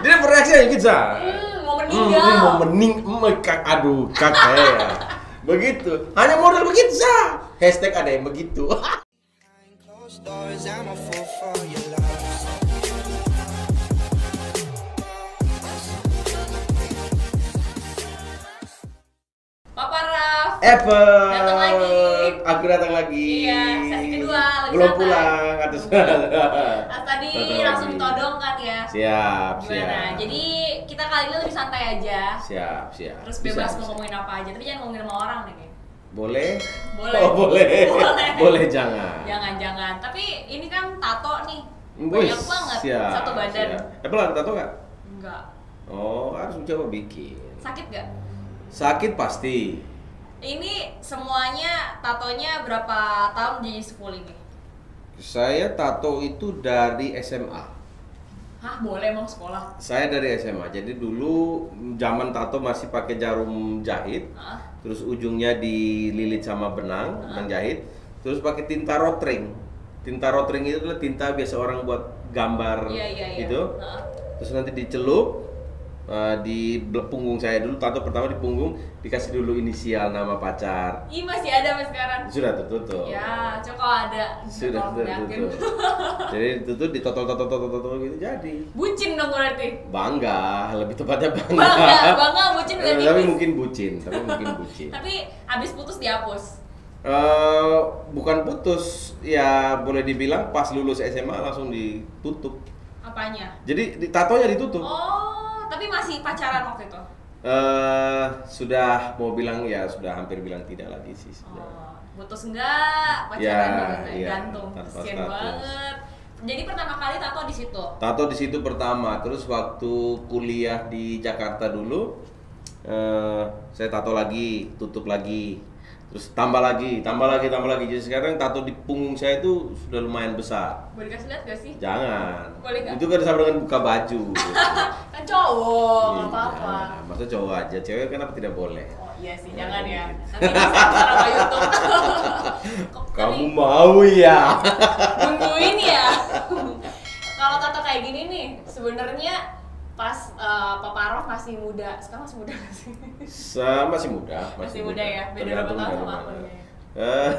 Dia bereaksi aja gitu. Mau meninggal. Mau aduh kakek ya. Begitu. Hanya model begitu sah. Hashtag ada yang begitu. Papa Raf. Apple. Datang lagi. Aku datang lagi. Iya, sesi kedua lagi belum santai. pulang atas. Tadi Datang langsung lagi. ditodong kan ya. Siap, Gimana? siap. Jadi kita kali ini lebih santai aja. Siap. Terus Bisa, bebas mau bisa. ngomongin apa aja, tapi jangan ngomongin sama orang deh. Kayaknya. Boleh? Boleh. Oh, boleh. Boleh. Boleh jangan. Jangan. Tapi ini kan tato nih. Wih, Banyak banget siap, satu badan. siap. Apple ada tato nggak? Enggak. Oh, harus coba bikin. Sakit gak? Sakit pasti. Ini semuanya tatonya berapa tahun jadi full ini? Saya tato itu dari SMA. Hah, boleh emang sekolah? Saya dari SMA. Jadi dulu zaman tato masih pakai jarum jahit. Hah? Terus ujungnya dililit sama benang jahit. Terus pakai tinta rotring. Tinta rotring itu adalah tinta biasa orang buat gambar Iya. gitu. Hah? Terus nanti dicelup di punggung saya dulu. Tato pertama di punggung dikasih dulu inisial nama pacar. Ih, masih ada sampai sekarang. Sudah tertutup. Ya, coba kalau ada. Sudah Tolong liatin. tertutup. Jadi ditutup ditotol gitu jadi. Bucin dong berarti. Bangga, lebih tepatnya bangga. Bangga bucin udah Tapi tipis. mungkin bucin. Tapi abis putus dihapus. Bukan putus, ya boleh dibilang pas lulus SMA langsung ditutup. Apanya? Jadi tatonya ditutup. Oh, tapi masih pacaran waktu itu. Sudah mau bilang ya sudah hampir bilang tidak lagi sih sudah. Oh, putus enggak? Pacaran Ya, juga iya, gantung. tanpa Kasian status. banget. Jadi pertama kali tato di situ. Tato di situ pertama, terus waktu kuliah di Jakarta dulu, saya tato lagi, tutup lagi, terus tambah lagi. Jadi sekarang tato di punggung saya itu sudah lumayan besar. Boleh kasih lihat gak sih? Jangan. Boleh nggak? Itu kan sama dengan buka baju. Kan cowok, nggak Iya, apa-apa. masa cowok aja, cewek kenapa tidak boleh? Oh iya sih, jangan ya. Nanti bisa sama YouTube. Kamu mau ya? Nungguin ya. Kalau tato kayak gini nih, sebenarnya pas Papa Rof masih muda. Sekarang masih muda nggak sih? Masih muda. Masih muda ya. Beda berapa Tergantung tahun dari sama aku mana. nih. Eh,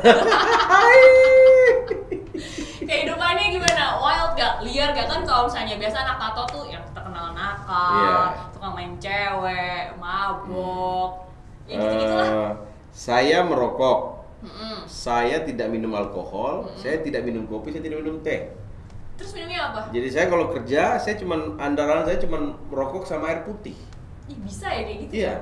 Kehidupannya gimana? Wild gak? Liar gak? Kan kalau misalnya biasa anak tato tuh yang terkenal nakal, Iya. tukang main cewek, mabok, ya gitu-gitu lah. Saya merokok. Mm-mm. Saya tidak minum alkohol, saya tidak minum kopi, saya tidak minum teh. Terus minumnya apa? Jadi saya kalau kerja, saya cuman andalan saya cuman merokok sama air putih. Ih, bisa ya kayak gitu? Iya,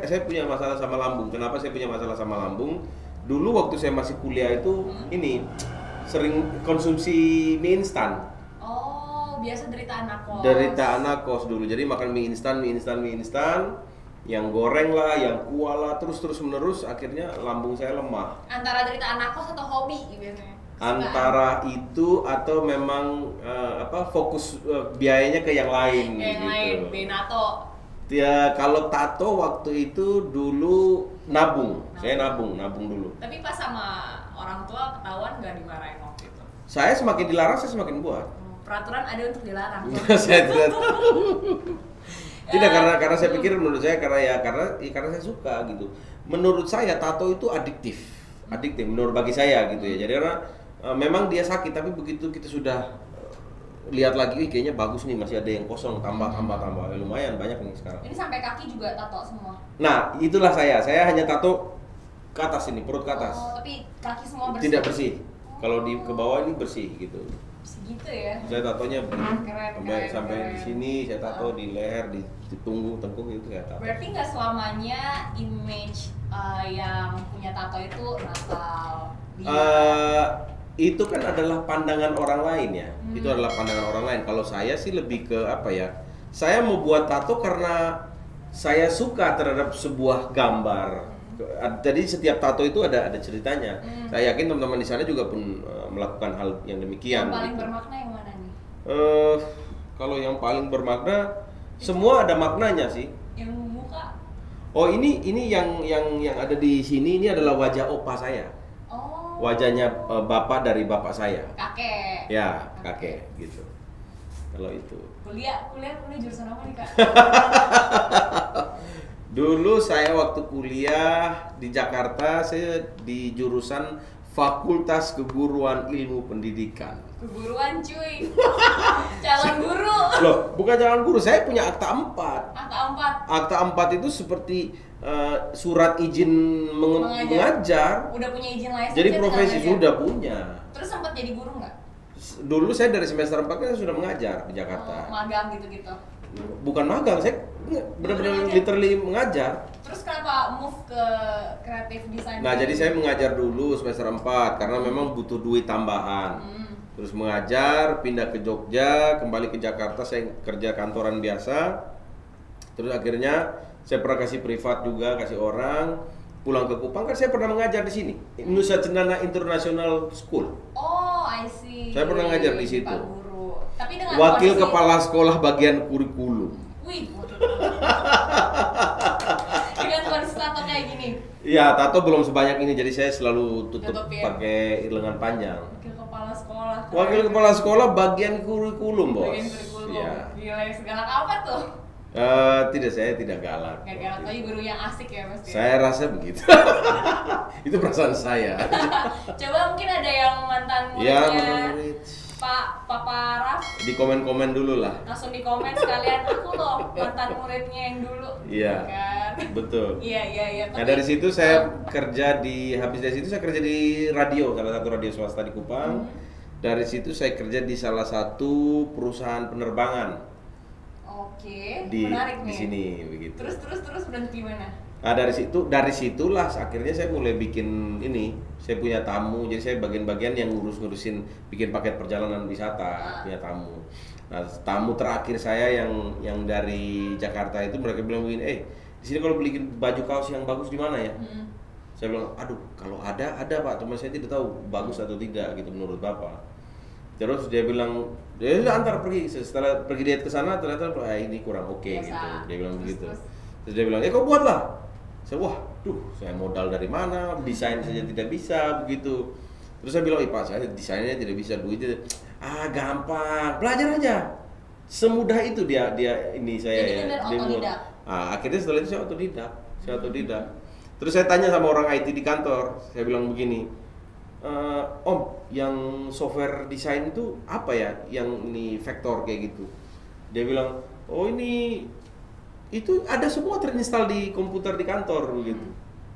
saya punya masalah sama lambung. Kenapa saya punya masalah sama lambung? Dulu waktu saya masih kuliah itu ini sering konsumsi mie instan. Oh, biasa derita anak kos. Derita anak kos dulu. Jadi makan mie instan, yang goreng lah, yang kuah lah, terus menerus akhirnya lambung saya lemah. Antara derita anak kos atau hobi biasanya? Antara itu atau memang fokus biayanya ke yang lain Yang gitu. lain, Benato. Ya kalau tato waktu itu dulu nabung. Saya nabung dulu. Tapi pas sama orang tua ketahuan nggak dimarahin waktu itu? Saya semakin dilarang, saya semakin buat. Peraturan ada untuk dilarang. Saya tidak tahu. Tidak karena saya pikir menurut saya karena saya suka gitu. Menurut saya tato itu adiktif menurut bagi saya gitu ya. Jadi karena memang dia sakit tapi begitu kita sudah lihat lagi, kayaknya bagus nih, masih ada yang kosong, tambah ya, lumayan banyak nih sekarang. Ini sampai kaki juga tato semua. Nah itulah saya hanya tato ke atas ini, perut ke atas. Oh, tapi kaki semua bersih. Tidak bersih. Kalau di ke bawah ini bersih gitu. Segitu ya. Saya tatonya Keren, sampai keren. di sini, saya tato di leher, di tengkuk itu saya tato. Berarti nggak selamanya image yang punya tato itu nakal. Itu kan adalah pandangan orang lain ya. Itu adalah pandangan orang lain. Kalau saya sih lebih ke apa ya? Saya mau buat tato karena saya suka terhadap sebuah gambar. Jadi setiap tato itu ada ceritanya. Saya yakin teman-teman di sana juga pun melakukan hal yang demikian. Yang paling gitu. bermakna yang mana nih? Kalau yang paling bermakna, semua ada maknanya sih. Yang muka? Oh ini yang ada di sini ini adalah wajah opa saya. Oh. wajahnya bapak dari bapak saya. Kakek. Ya, kakek gitu. Kalau itu. Kuliah jurusan apa nih, Kak? Dulu saya waktu kuliah di Jakarta, saya di jurusan Fakultas Keguruan Ilmu Pendidikan. Keguruan cuy. Calon guru. Loh, bukan calon guru, saya punya akta 4. Akta 4. Akta 4 itu seperti surat izin mengajar. Udah punya izin lisensi. Jadi profesi sudah punya. Terus sempat jadi guru nggak? Dulu saya dari semester 4 kan sudah mengajar di Jakarta. Magang gitu-gitu. Bukan magang, saya benar-benar literally mengajar. Terus kenapa move ke kreatif design? Nah, jadi saya mengajar dulu semester 4 karena memang butuh duit tambahan. Terus mengajar, pindah ke Jogja, kembali ke Jakarta, saya kerja kantoran biasa. Terus akhirnya saya pernah kasih privat juga, kasih orang. Pulang ke Kupang kan saya pernah mengajar di sini, Nusa Cendana International School. Oh, I see. Saya pernah ngajar di situ. Pak Guru. Tapi dengan Wakil posisi... kepala sekolah bagian kurikulum. Wih. Dengan kondisi tato kayak gini. Iya, tato belum sebanyak ini, jadi saya selalu tutup ya? pakai lengan panjang. Wakil kepala sekolah. Wakil kepala sekolah bagian kurikulum, Bos. Bagian kurikulum. Iya. Gila, segalak apa tuh? Saya tidak galak. Gak galak, tapi guru yang asik ya pasti. Saya rasa begitu. Itu perasaan saya. Coba mungkin ada yang mantan Ya, muridnya murid. Papa Raf. Di komen-komen dulu lah. Langsung di komen sekalian, aku loh mantan muridnya yang dulu. Iya. Kan? Betul. Iya. Nah, dari situ saya kerja habis dari situ saya kerja di radio, salah satu radio swasta di Kupang. Dari situ saya kerja di salah satu perusahaan penerbangan. Oke, Di menarik nih. Di sini begitu. Terus berhenti mana? Nah, dari situlah akhirnya saya mulai bikin ini. Saya punya tamu, jadi saya bagian-bagian yang ngurusin bikin paket perjalanan wisata, punya tamu. Nah, tamu terakhir saya yang dari Jakarta itu mereka bilang begini, di sini kalau beli baju kaos yang bagus di mana ya? Saya bilang, aduh, kalau ada Pak, cuma saya tidak tahu bagus atau tidak gitu menurut Bapak. Terus dia bilang, dia antar pergi. Setelah pergi dia ke sana ternyata ini kurang oke gitu. Dia bilang begitu. Terus dia bilang, kau buatlah. Saya modal dari mana? Desain saja tidak bisa begitu. Terus saya bilang, Pak, saya desainnya tidak bisa, duitnya gampang, belajar aja. Semudah itu dia ini saya. Jadi otodidak. Akhirnya setelah itu saya otodidak. Terus saya tanya sama orang IT di kantor, saya bilang begini, Om, yang software desain itu apa ya? Yang ini vektor kayak gitu. Dia bilang, oh ini itu ada semua terinstall di komputer di kantor begitu.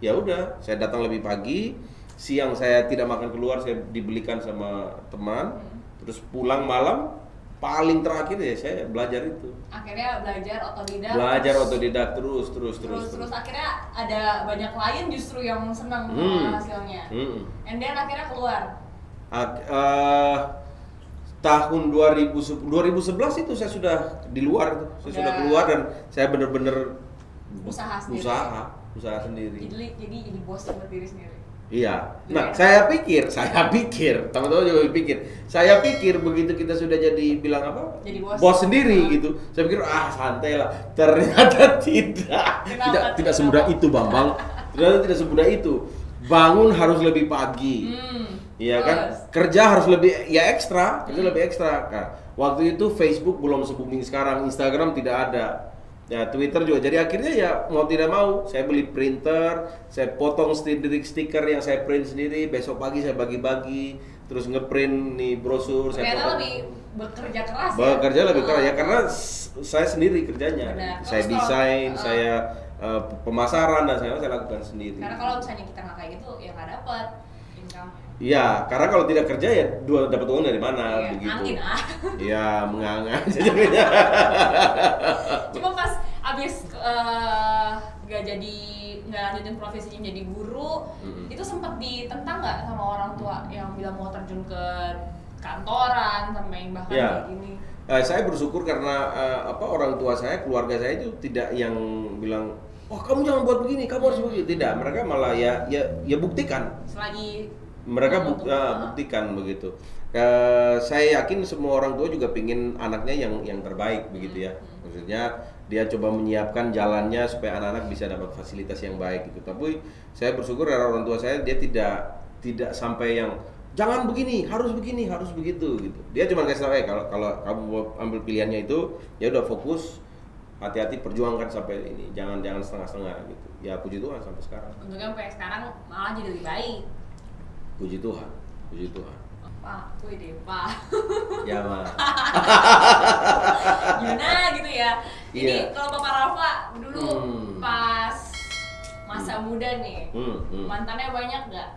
Ya udah, saya datang lebih pagi, siang saya tidak makan keluar, saya dibelikan sama teman, terus pulang malam, paling terakhir ya saya belajar itu. Akhirnya belajar otodidak terus. Terus akhirnya ada banyak klien justru yang senang sama hasilnya. And then akhirnya keluar. Tahun 2011 itu saya sudah di luar itu. Saya sudah keluar dan saya benar-benar usaha sendiri. Jadi bos buat diri sendiri. Iya. Nah, saya pikir, teman-teman juga pikir. Saya pikir begitu kita sudah jadi bilang apa? Jadi bos sendiri gitu. Saya pikir santai lah. Ternyata tidak semudah itu, Bambang. Ternyata tidak semudah itu. Bangun harus lebih pagi. Iya kan? Kerja harus lebih ekstra. Nah, waktu itu Facebook belum se-booming sekarang, Instagram tidak ada. Ya, Twitter juga. Jadi akhirnya ya mau tidak mau saya beli printer, saya potong stiker yang saya print sendiri, besok pagi saya bagi-bagi, terus ngeprint nih brosur. Ternyata lebih bekerja keras. Lebih keras ya karena saya sendiri kerjanya. Benar. Saya desain, saya pemasaran dan saya lakukan sendiri. Karena kalau misalnya kita nggak kayak gitu ya nggak dapat income. Iya, karena kalau tidak kerja ya dapat uang dari mana begitu. Angin Iya, menganga. Cuma pas abis nggak lanjutin profesinya menjadi guru, itu sempat ditentang nggak sama orang tua yang bilang mau terjun ke kantoran sampai bahkan kayak gini? Saya bersyukur karena orang tua saya, keluarga saya itu tidak yang bilang, wah kamu jangan buat begini, kamu harus begini. Tidak, mereka malah ya buktikan. Selagi mereka buktikan begitu. Saya yakin semua orang tua juga pingin anaknya yang terbaik begitu ya. Maksudnya dia coba menyiapkan jalannya supaya anak-anak bisa dapat fasilitas yang baik gitu. Tapi saya bersyukur karena orang tua saya dia tidak tidak sampai yang jangan begini, harus begitu gitu. Dia cuma kasih tahu kalau kamu mau ambil pilihannya itu, ya udah fokus, hati-hati perjuangkan sampai ini, jangan setengah-setengah gitu. Ya puji Tuhan sampai sekarang. Untungnya sampai sekarang malah jadi lebih baik. Puji Tuhan. Pak, tuh ide Pak. Ya mah. Gimana gitu ya. Jadi Iya. kalau Bapak Rafa dulu pas masa muda nih, mantannya banyak nggak?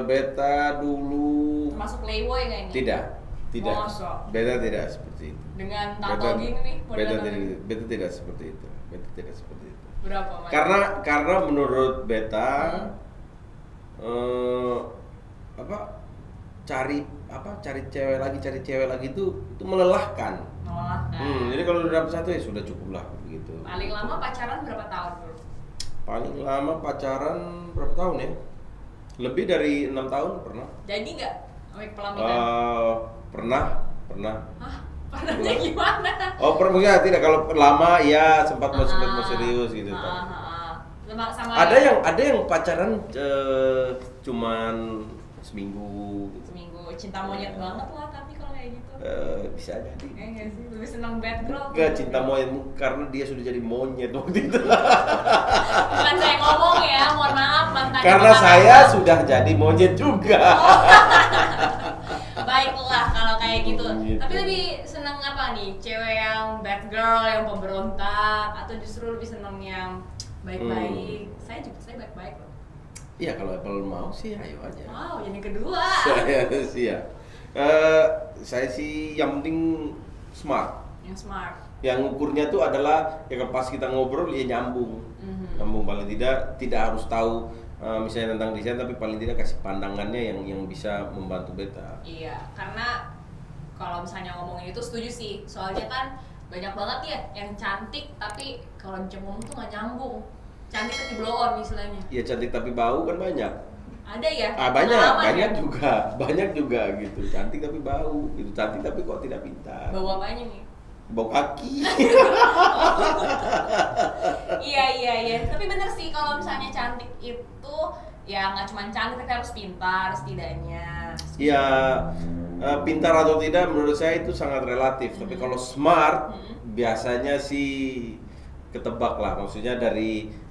Beta dulu Termasuk playboy nggak ini? tidak. Masa? Beta tidak seperti itu. Dengan tato gini nih, Beta tidak seperti itu. Berapa Mas? Karena menurut beta cari cewek lagi itu melelahkan. Melelahkan. Jadi kalau udah dapet satu ya sudah cukup lah begitu. Paling lama pacaran berapa tahun dulu? Paling lama pacaran berapa tahun ya? Lebih dari 6 tahun pernah. Jadi nggak awet pelaminan? Pernah. Hah? Pernahnya gimana? Pernah tidak, kalau lama ya sempat mau serius gitu. Ada yang pacaran cuman seminggu gitu. Cinta monyet banget lah tapi kalau kayak gitu. Bisa jadi. Nggak sih, lebih senang bad girl. Enggak, cinta monyet karena dia sudah jadi monyet waktu itu. Bukan saya ngomong ya, mohon maaf mantan. Karena saya sudah jadi monyet juga. Baiklah kalau kayak gitu. Gitu. Tapi lebih seneng apa nih? Cewek yang bad girl, yang pemberontak, atau justru lebih seneng yang baik-baik? Saya baik-baik loh. Iya, kalau Apple mau sih ayo aja. Wow, jadi kedua. Saya sih yang penting smart. Yang smart. Yang ukurnya tuh adalah ya pas kita ngobrol ya nyambung. Nyambung, paling tidak harus tahu misalnya tentang desain, tapi paling tidak kasih pandangannya yang bisa membantu beta. Iya, karena kalau misalnya ngomongin itu setuju sih. Soalnya kan banyak banget ya yang cantik tapi kalau ngomong tuh nggak nyambung. Cantik tapi blow on istilahnya. Iya, cantik tapi bau kan banyak. Ada ya? Banyak juga gitu. Cantik tapi bau, gitu. Cantik tapi kok tidak pintar. Bau apanya nih? Bau kaki. Iya. Tapi bener sih kalau misalnya cantik itu ya nggak cuma cantik tapi harus pintar setidaknya. Iya, pintar atau tidak menurut saya itu sangat relatif. Tapi kalau smart biasanya sih ketebak lah. Maksudnya dari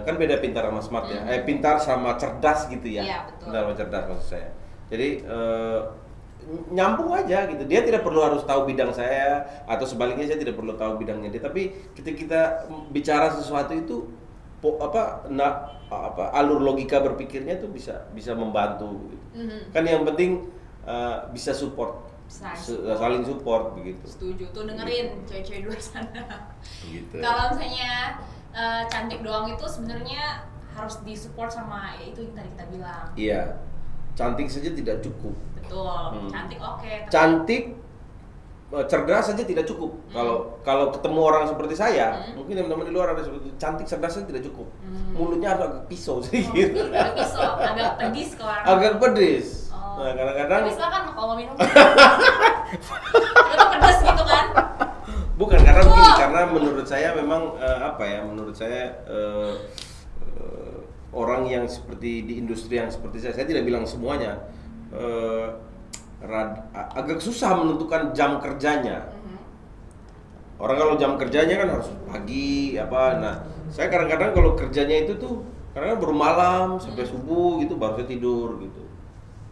kan beda pintar sama smart ya. Pintar sama cerdas gitu ya. Iya, betul. Pintar sama cerdas maksud saya. Jadi nyambung aja gitu. Dia tidak perlu harus tahu bidang saya atau sebaliknya saya tidak perlu tahu bidangnya dia. Tapi ketika kita bicara sesuatu itu alur logika berpikirnya tuh bisa membantu gitu. Kan yang penting bisa support. Saling support begitu. Setuju. Tuh dengerin cewek-cewek luar sana. Gitu. Kalau misalnya cantik doang itu sebenarnya harus disupport sama ya itu yang tadi kita bilang. Iya. Cantik saja tidak cukup. Betul. Cantik oke. Cantik cerdas saja tidak cukup. Kalau ketemu orang seperti saya, mungkin teman-teman di luar ada seperti itu. Cantik cerdas saja tidak cukup. Mulutnya agak pisau sedikit. Agak pisau, agak pedis ke orang. Agak pedis. Oh. Nah, kadang-kadang Pedis lah kan kalau mau minum. Itu pedes gitu kan? bukan karena begini, karena menurut saya memang menurut saya orang yang seperti di industri yang seperti saya tidak bilang semuanya, agak susah menentukan jam kerjanya. Orang kalau jam kerjanya kan harus pagi Nah, saya kadang-kadang kalau kerjanya itu tuh kadang-kadang baru malam sampai subuh gitu baru saya tidur gitu.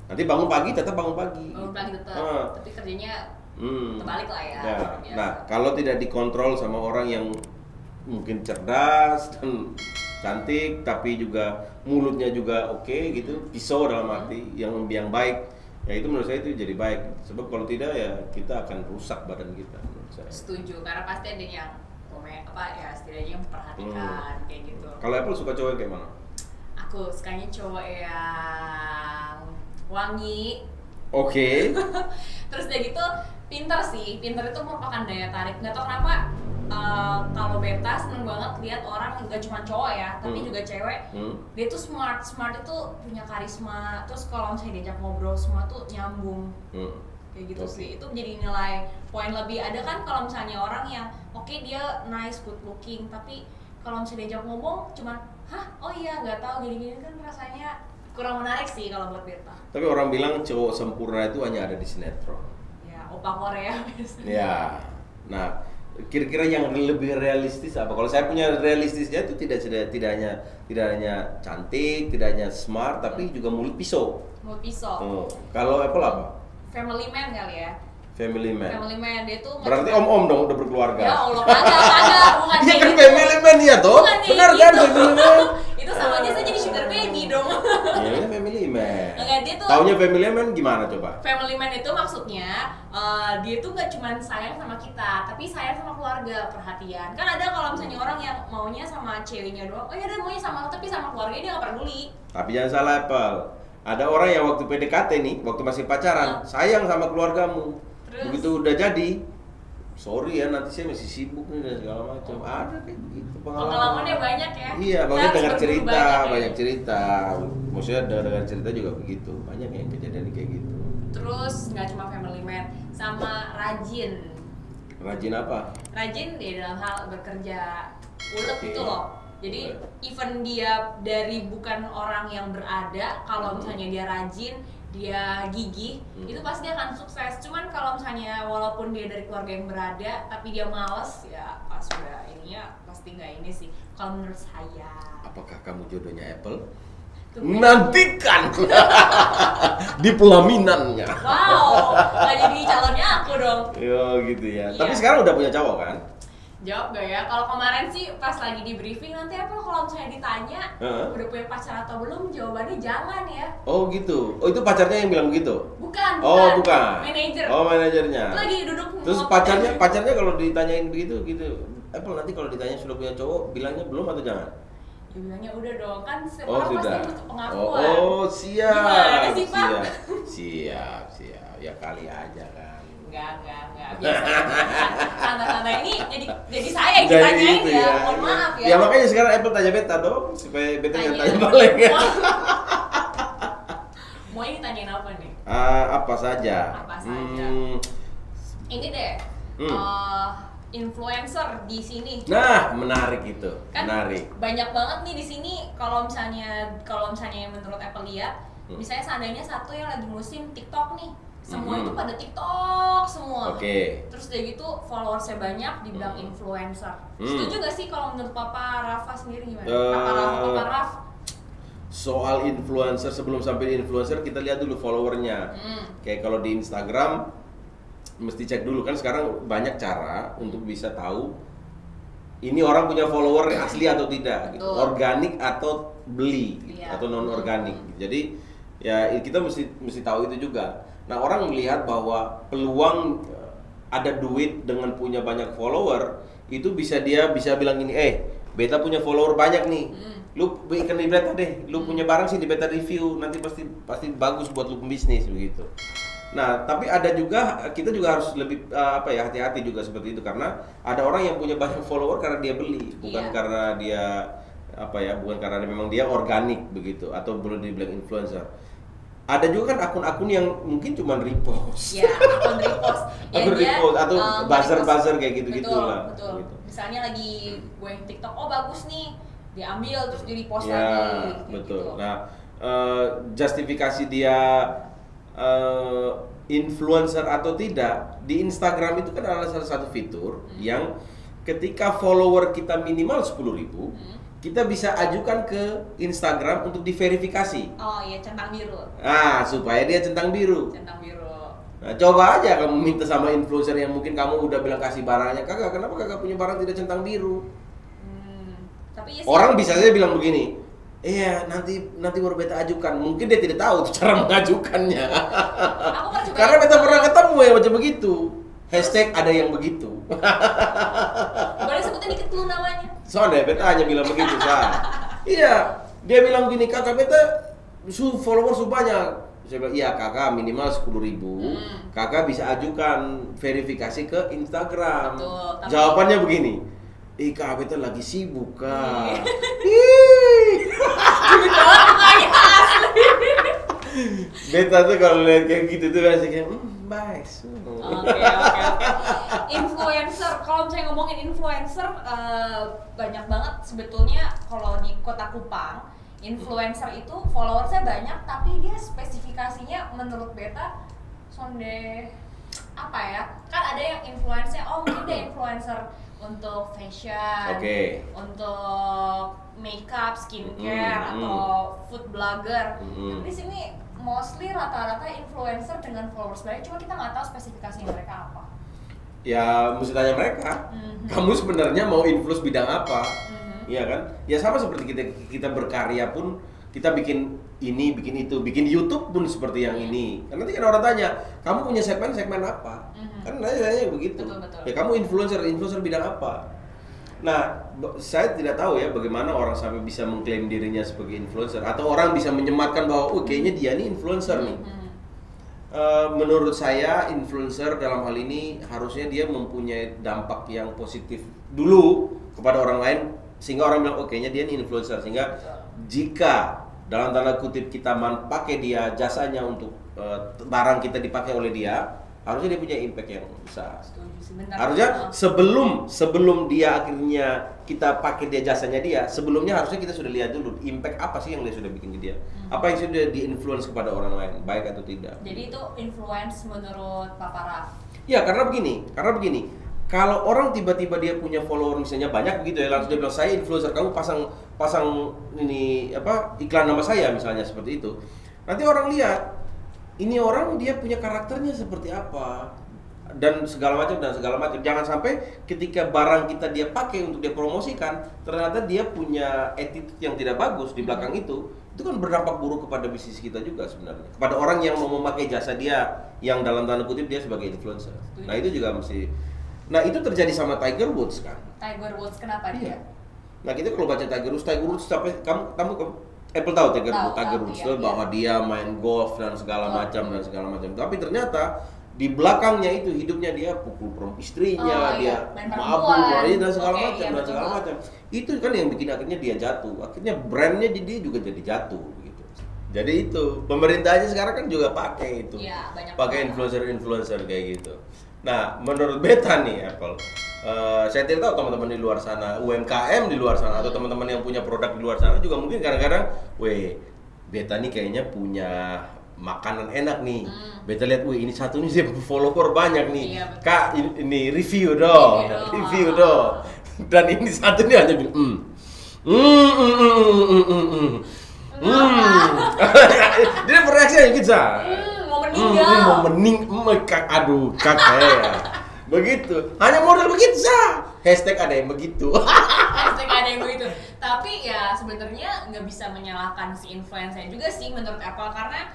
Nanti bangun pagi tetap bangun pagi. Tapi kerjanya terbalik lah ya. Nah, kalau tidak dikontrol sama orang yang mungkin cerdas dan cantik tapi juga mulutnya juga oke gitu, pisau dalam arti yang baik, ya itu menurut saya itu jadi baik. Sebab kalau tidak ya kita akan rusak badan kita menurut saya. Setuju, karena pasti ada yang setidaknya yang memperhatikan kayak gitu. Kalau Apple suka cowok kayak mana? Aku sukanya cowok yang wangi. Oke. Terus udah gitu pintar sih. Pintar itu merupakan daya tarik. Nggak tau kenapa kalau beta seneng banget lihat orang nggak cuma cowok ya, tapi juga cewek. Dia tuh smart itu punya karisma. Terus kalau misalnya diajak ngobrol semua tuh nyambung. Kayak gitu sih. Itu menjadi nilai poin lebih. Ada kan kalau misalnya orang yang dia nice, good looking, tapi kalau misalnya diajak ngomong cuman oh iya nggak tahu gini-gini kan rasanya kurang menarik sih kalau buat beta. Tapi orang bilang cowok sempurna itu hanya ada di sinetron. Ya, opa Korea biasanya. Ya, nah kira-kira yang lebih realistis apa? Kalau saya punya realistisnya itu tidak hanya cantik, tidak hanya smart, tapi juga mulut pisau. Mulut pisau. Kalau Apple apa? Family man kali ya. Family man. Family man dia tuh berarti om-om dong udah berkeluarga. Ya Allah, kagak, bukan Iya kan gitu. family man ya toh? Benar kan family man? Itu sama aja saya jadi sugar baby dong. Iya family man. Enggak, dia tuh taunya family man gimana coba? Family man itu maksudnya dia tuh gak cuma sayang sama kita, tapi sayang sama keluarga, perhatian. Kan ada kalau misalnya orang yang maunya sama ceweknya doang, oh ya udah maunya sama tapi sama keluarganya dia gak peduli. Tapi jangan salah Apple. Ada orang yang waktu PDKT nih, waktu masih pacaran, sayang sama keluargamu. Terus? Begitu udah jadi, sorry ya nanti saya masih sibuk nih dan segala macam. Ada kayak begitu pengalamannya banyak ya. Iya, banyak dengar cerita, banyak cerita. Maksudnya dengar cerita juga begitu. Banyak yang kejadian kayak gitu. Terus nggak cuma family man, sama rajin. Rajin apa? Rajin dia dalam hal bekerja, ulet gitu loh. Jadi even dia dari bukan orang yang berada, kalau misalnya dia rajin, dia gigih, itu pasti dia akan sukses. Cuman kalau misalnya walaupun dia dari keluarga yang berada, tapi dia males, ya pas udah ininya pasti nggak ini sih. Kalau menurut saya. Apakah kamu jodohnya Apple? Nantikan di pelaminannya. Wow, nggak jadi calonnya aku dong. Yo gitu ya. Iya. Tapi sekarang udah punya cowok kan? Jawab gak ya? Kalau kemarin sih pas lagi di briefing nanti apa kalau misalnya ditanya udah punya pacar atau belum, jawabannya jangan ya. Oh gitu. Oh itu pacarnya yang bilang begitu? Bukan. Oh bukan. Manajer. Oh manajernya. Itu lagi duduk. Terus pacarnya kalau ditanyain begitu gitu, Apple nanti kalau ditanya sudah punya cowok, bilangnya belum atau jangan? Ya bilangnya udah dong, kan Oh orang sudah. pasti butuh pengakuan. Oh siap. Gimana sih Pak? Siap. Ya kali aja kan. Enggak. Biasa. Santai-santai ini jadi saya yang ditanyain gitu ya. Mohon maaf ya. Ya makanya sekarang Apple tanya beta dong, supaya beta yang tanya balik ya. Mau ini ditanyain apa nih? Apa saja. Ini deh. Influencer di sini. Nah, menarik itu. Kan menarik. Banyak banget nih di sini kalau misalnya yang menurut Apple lihat, misalnya seandainya satu yang lagi musim TikTok nih. Semua itu pada TikTok semua. Oke. Terus udah gitu followersnya banyak, dibilang influencer. Setuju gak sih kalau menurut Papa Rafa sendiri gimana? Papa Raf. Soal influencer, sebelum sampai influencer kita lihat dulu followernya. Kayak kalau di Instagram mesti cek dulu kan sekarang banyak cara untuk bisa tahu ini orang punya follower asli atau tidak, gitu. Organik atau beli, gitu. Atau non organik. Jadi ya kita mesti tahu itu juga. Nah orang melihat bahwa peluang ada duit dengan punya banyak follower itu bisa bilang gini, beta punya follower banyak nih, lu ikan di beta deh, lu punya barang sih di beta review, nanti pasti bagus buat lu pembisnis begitu. Nah tapi ada juga kita juga harus lebih hati-hati juga seperti itu karena ada orang yang punya banyak follower karena dia beli, bukan karena dia bukan karena memang dia organik begitu atau belum dibilang influencer. Ada juga kan akun-akun yang mungkin cuma repost. Ya, akun repost. Akun repost atau buzzer gitu lah. Betul. Gitu. Misalnya lagi gue TikTok, oh bagus nih, diambil terus di repost ya, lagi. Betul. Gitu. Nah, justifikasi dia influencer atau tidak di Instagram itu kan adalah salah satu fitur yang ketika follower kita minimal 10.000. Kita bisa ajukan ke Instagram untuk diverifikasi. Oh iya, centang biru. Supaya dia centang biru. Centang biru. Nah, coba aja kamu minta sama influencer yang mungkin kamu udah bilang kasih barangnya, kenapa kakak punya barang tidak centang biru? Tapi ya sih, orang bisa saja bilang begini, iya nanti baru beta ajukan. Mungkin dia tidak tahu cara mengajukannya. Karena beta pernah ketemu ya macam begitu. Hashtag ada yang begitu. Boleh sebutin dikit dulu namanya. Soalnya beta hanya bilang begitu, Iya, dia bilang gini, kakak beta follower banyak. Saya bilang, iya kakak minimal 10.000. Kakak bisa ajukan verifikasi ke Instagram. Betul, jawabannya begini, kak beta lagi sibuk kak. Cuma mukanya asli. Beta tuh kalau lihat kayak gitu tuh rasanya kayak baik. Oke. Influencer, kalau misalnya ngomongin influencer banyak banget sebetulnya kalau di Kota Kupang influencer itu followersnya banyak tapi dia spesifikasinya menurut beta sonde apa ya, kan ada yang influencer, oh mungkin dia influencer untuk fashion, untuk makeup, skincare, atau food blogger. Tapi di sini mostly rata-rata influencer dengan followers banyak, cuma kita nggak tahu spesifikasinya mereka apa. Ya mesti tanya mereka, kamu sebenarnya mau influence bidang apa? Iya kan? Ya sama seperti kita berkarya pun, kita bikin ini, bikin itu, bikin YouTube pun seperti yang ini. Karena nanti kan orang tanya, kamu punya segmen apa? Kan nanya begitu. Betul. Ya kamu influencer bidang apa? Nah, saya tidak tahu ya bagaimana orang sampai bisa mengklaim dirinya sebagai influencer, atau orang bisa menyematkan bahwa, oh kayaknya dia nih influencer nih. Menurut saya influencer dalam hal ini harusnya dia mempunyai dampak yang positif dulu kepada orang lain, sehingga orang bilang, oh kayaknya dia nih influencer. Sehingga jika dalam tanda kutip kita pakai dia jasanya untuk barang kita dipakai oleh dia, harusnya dia punya impact yang besar. Harusnya sebelum dia akhirnya kita pakai dia jasanya dia, sebelumnya harusnya kita sudah lihat dulu impact apa sih yang dia sudah bikin ke dia, apa yang sudah di-influence kepada orang lain, baik atau tidak. Jadi itu influence menurut Pak Paraf? Ya karena begini, kalau orang tiba-tiba dia punya follower misalnya banyak begitu ya, langsung dia bilang saya influencer, kamu pasang ini apa iklan nama saya misalnya seperti itu. Nanti orang lihat ini orang dia punya karakternya seperti apa dan segala macam. Jangan sampai ketika barang kita dia pakai untuk dia promosikan, ternyata dia punya attitude yang tidak bagus di belakang itu kan berdampak buruk kepada bisnis kita juga sebenarnya. Kepada orang yang mau memakai jasa dia, yang dalam tanda kutip dia sebagai influencer. Nah itu juga mesti. Nah itu terjadi sama Tiger Woods kan. Tiger Woods kenapa dia? Nah kita kalau baca Tiger Woods sampai kamu Apple tahu Tiger Woods bahwa dia main golf dan segala macam. Tapi ternyata di belakangnya itu hidupnya dia pukul istrinya, dia mabuk dan segala macam. Itu kan yang bikin akhirnya dia jatuh. Akhirnya brandnya dia juga jadi jatuh gitu. Jadi itu pemerintahnya sekarang kan juga pakai itu. Ya, pakai influencer kayak gitu. Nah, menurut beta nih Apple, saya tidak tahu teman-teman di luar sana, UMKM di luar sana, atau teman-teman yang punya produk di luar sana juga mungkin kadang-kadang, beta nih kayaknya punya makanan enak nih. Beta lihat, ini satu nih dia follower banyak nih. Iya, Kak, ini review dong. Dan ini satu nih hanya bilang, dia bereaksi gitu mau meninggal, aduh kakak ya. Begitu, hanya model begitu sah. Hashtag ada yang begitu. Tapi ya sebenarnya nggak bisa menyalahkan si influencer juga sih menurut Apple, karena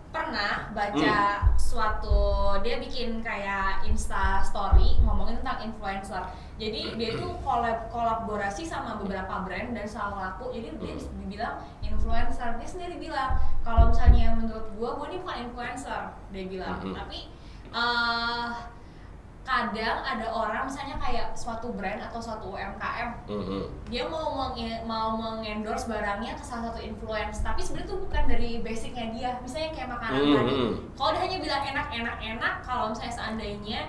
pernah baca suatu, dia bikin kayak Insta story ngomongin tentang influencer. Jadi dia tuh kolaborasi sama beberapa brand dan selalu laku. Jadi dia dibilang influencer. Dia sendiri bilang kalau misalnya menurut gua ini bukan influencer, dia bilang. Tapi kadang ada orang misalnya kayak suatu brand atau suatu UMKM, dia mau mengendorse barangnya ke salah satu influencer, tapi sebenarnya itu bukan dari basicnya dia. Misalnya kayak makanan tadi, kalau dia hanya bilang enak, kalau misalnya seandainya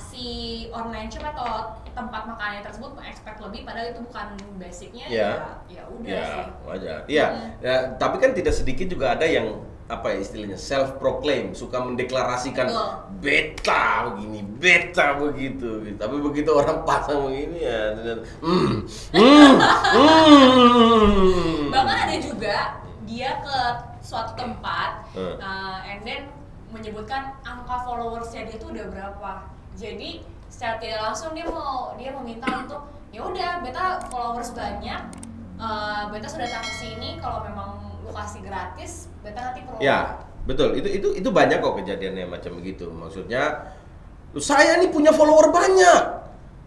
si online shop atau tempat makanannya tersebut mengekspek lebih, padahal itu bukan basicnya, ya udah sih. Wajar. Iya. Tapi kan tidak sedikit juga ada yang apa ya istilahnya self proclaim, suka mendeklarasikan beta begini, beta begitu. Tapi begitu orang pasang begini ya. Bahkan ada juga dia ke suatu tempat, and then menyebutkan angka followersnya dia tuh udah berapa. Jadi secara tidak langsung dia meminta untuk ya udah beta followers banyak, beta sudah datang ke sini, kalau memang lu kasih gratis beta nanti promo. Ya betul, itu banyak kok kejadiannya macam begitu. Maksudnya saya nih punya follower banyak,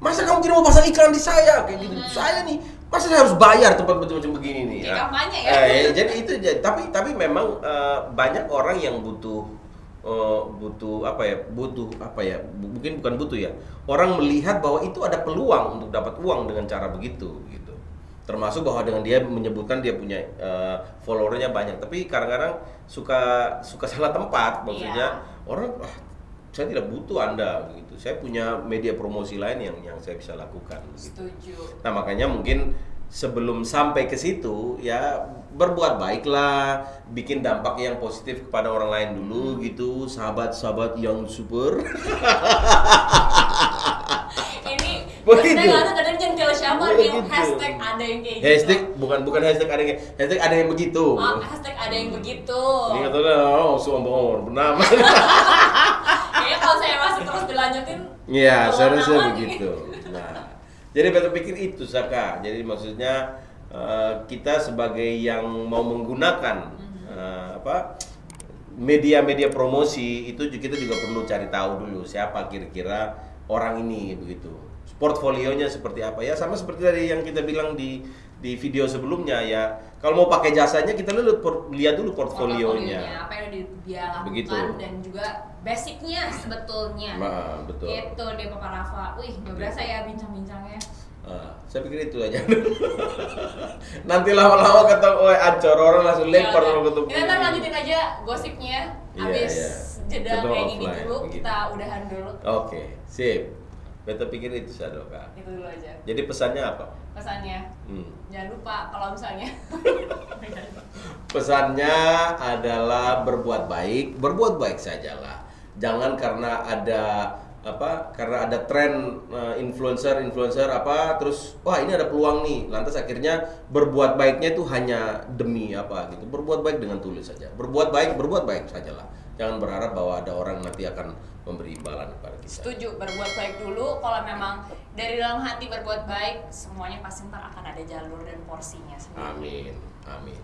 masa kamu tidak mau pasang iklan di saya kayak gitu. Saya nih masa saya harus bayar tempat macam begini nih. Kayak kampanye ya. Jadi itu tapi memang banyak orang yang butuh bukan butuh ya, orang melihat bahwa itu ada peluang untuk dapat uang dengan cara begitu gitu, termasuk bahwa dengan dia menyebutkan dia punya followernya banyak, tapi kadang-kadang suka salah tempat. Maksudnya orang saya tidak butuh Anda begitu, saya punya media promosi lain yang saya bisa lakukan gitu. Setuju. Nah makanya mungkin sebelum sampai ke situ ya berbuat baiklah, bikin dampak yang positif kepada orang lain dulu gitu, sahabat-sahabat yang super. Ini begitu. kadang jentil siapa nih hashtag ada yang kayak gitu. Hashtag bukan hashtag ada yang hashtag ada yang begitu. Oh, hashtag ada yang begitu. Ini katanya sombong benar. Kayaknya kalau saya masih terus dilanjutin. Iya, seharusnya begitu. Nah, jadi betul pikir itu Saka. Jadi maksudnya kita sebagai yang mau menggunakan media-media promosi itu kita juga perlu cari tahu dulu siapa kira-kira orang ini begitu. Portfolionya seperti apa ya, sama seperti tadi yang kita bilang di video sebelumnya ya. Kalau mau pakai jasanya kita lihat dulu portfolionya. Apa yang dia lakukan begitu. Dan juga basicnya sebetulnya. Nah, betul. Itu dia Papa Rafa. Wih, gak berasa ya bincang-bincangnya. Saya pikir itu aja. Nanti lama-lama ketemu ancor orang langsung lempar kalau ketemu. Kita ntar lanjutin aja gosipnya. Abis jeda Ketemu kayak gini offline, dulu, begitu. kita udahan dulu. Oke, sip. Beta pikir itu Sadoka. Itu dulu aja. Jadi pesannya apa? Pesannya, jangan lupa kalau misalnya pesannya adalah berbuat baik sajalah. Jangan karena ada tren influencer apa terus wah ini ada peluang nih, lantas akhirnya berbuat baiknya itu hanya demi apa gitu. Berbuat baik dengan tulus saja. Berbuat baik sajalah. Jangan berharap bahwa ada orang nanti akan memberi imbalan kepada kita. Setuju, berbuat baik dulu. Kalau memang dari dalam hati berbuat baik, semuanya pasti ntar akan ada jalur dan porsinya sendiri. Amin.